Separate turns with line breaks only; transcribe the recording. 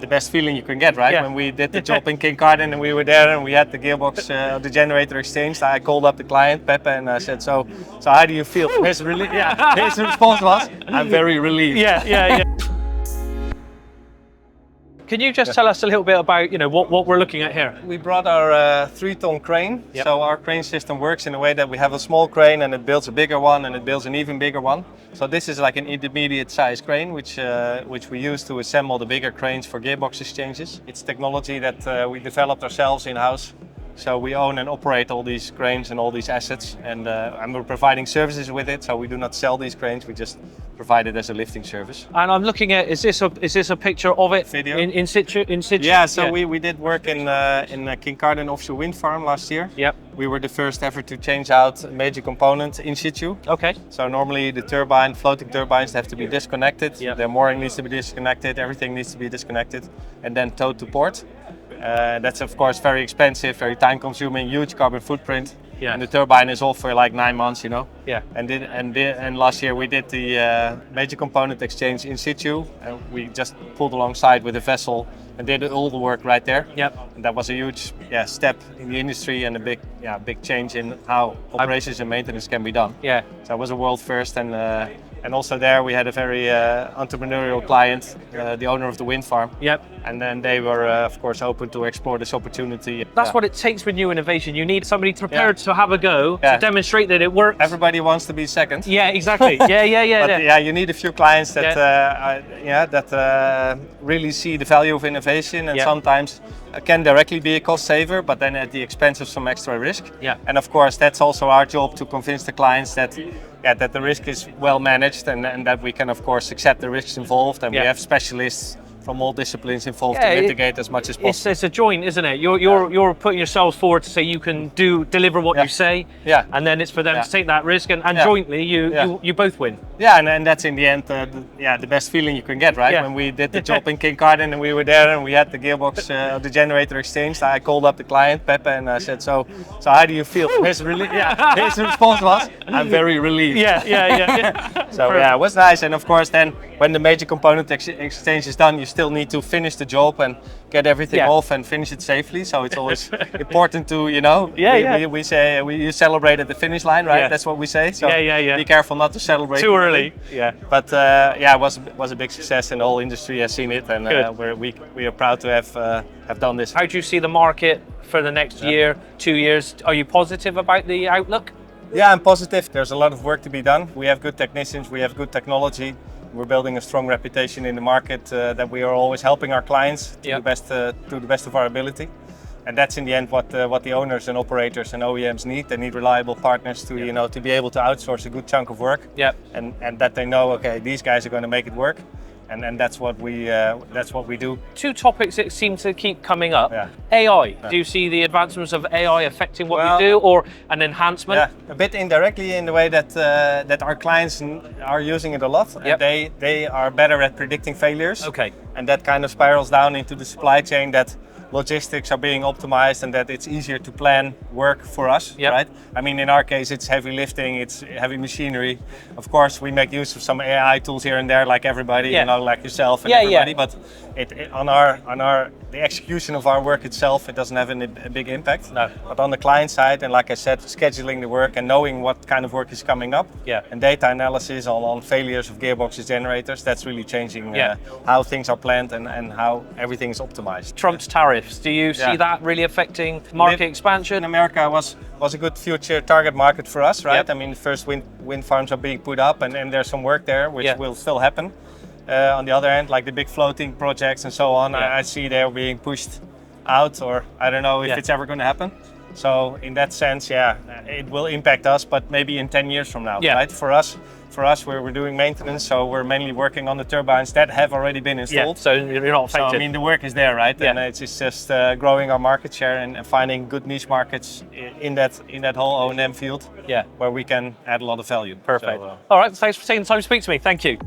The best feeling you can get, right?
Yeah.
When we did the job in Copenhagen and we were there and we had the gearbox, the generator exchanged, I called up the client, Pepe, and I said, so how do you feel? His response was, I'm very relieved.
Yeah. Can you just tell us a little bit about, what we're looking at here?
We brought our 3-ton crane.
Yep.
So our crane system works in a way that we have a small crane and it builds a bigger one and it builds an even bigger one. So this is like an intermediate size crane, which we use to assemble the bigger cranes for gearbox exchanges. It's technology that we developed ourselves in-house. So we own and operate all these cranes and all these assets, and we're providing services with it. So we do not sell these cranes; we just provide it as a lifting service.
And I'm looking at, is this a picture of it?
Video.
In situ?
Yeah. So we did work in Copenhagen offshore wind farm last year.
Yep.
We were the first ever to change out a major component in situ.
Okay.
So normally the floating turbines have to be disconnected.
Yep.
Their mooring needs to be disconnected. Everything needs to be disconnected, and then towed to port. That's of course very expensive, very time-consuming, huge carbon footprint.
Yeah.
And the turbine is off for like 9 months,
Yeah.
And last year we did the major component exchange in situ, and we just pulled alongside with a vessel and did all the work right there.
Yep.
And that was a huge step in the industry and a big change in how operations and maintenance can be done.
Yeah.
So it was a world first, and also there we had a very entrepreneurial client, the owner of the wind farm.
Yep.
And then they were, of course, open to explore this opportunity.
That's what it takes with new innovation. You need somebody prepared to have a go,
Yeah.
to demonstrate that it works.
Everybody wants to be second.
Yeah, exactly. Yeah.
But you need a few clients that really see the value of innovation, and sometimes can directly be a cost saver, but then at the expense of some extra risk.
Yeah.
And of course, that's also our job to convince the clients that the risk is well managed, and that we can of course accept the risks involved, and we have specialists from all disciplines involved to mitigate as much as possible.
It's a joint, isn't it? You're putting yourselves forward to say you can deliver what you say, and then it's for them to take that risk, and jointly you both win.
Yeah, and that's in the end the best feeling you can get, right?
Yeah.
When we did the job in Copenhagen and we were there and we had the gearbox, the generator exchanged, I called up the client, Pepe, and I said, so how do you feel? His response was, I'm very relieved.
Yeah.
So it was nice, and of course then when the major component exchange is done, you still need to finish the job and get everything off and finish it safely. So it's always important to, we say you celebrate at the finish line, right?
Yeah.
That's what we say. So
Yeah.
be careful not to celebrate
too early. Yeah.
But it was a big success, and the whole industry has seen it, and we are proud to have done this.
How do you see the market for the next year, 2 years? Are you positive about the outlook?
Yeah, I'm positive. There's a lot of work to be done. We have good technicians, we have good technology. We're building a strong reputation in the market that we are always helping our clients to the best of our ability. And that's in the end what the owners and operators and OEMs need. They need reliable partners to to be able to outsource a good chunk of work.
Yeah.
And that they know, okay, these guys are going to make it work. And that's what we do. Two
topics that seem to keep coming up.
Yeah.
AI. Do you see the advancements of AI affecting what you do, or an enhancement?
Yeah, a bit indirectly in the way that our clients are using it a lot.
Yep.
And they are better at predicting failures.
Okay.
And that kind of spirals down into the supply chain, that logistics are being optimized and that it's easier to plan work for us, right? I mean, in our case, it's heavy lifting, it's heavy machinery. Of course, we make use of some AI tools here and there, like everybody, like yourself and everybody. But on the execution of our work itself, it doesn't have a big impact.
No.
But on the client side, and like I said, scheduling the work and knowing what kind of work is coming up, and data analysis on failures of gearboxes, generators, that's really changing how things are planned and how everything is optimized.
Trump's tariffs. Do you see that really affecting market expansion?
America was a good future target market for us, right? Yep. I mean, the first wind farms are being put up, and there's some work there which will still happen. On the other hand, like the big floating projects and so on, I see they're being pushed out, or I don't know if it's ever going to happen. So in that sense, it will impact us, but maybe in 10 years from now, right? For us, we're doing maintenance, so we're mainly working on the turbines that have already been installed.
So you're not affected.
So I mean, the work is there, right? And it's just growing our market share and finding good niche markets in that whole O&M field, where we can add a lot of value.
Perfect. So, all right, thanks for taking the time to speak to me. Thank you.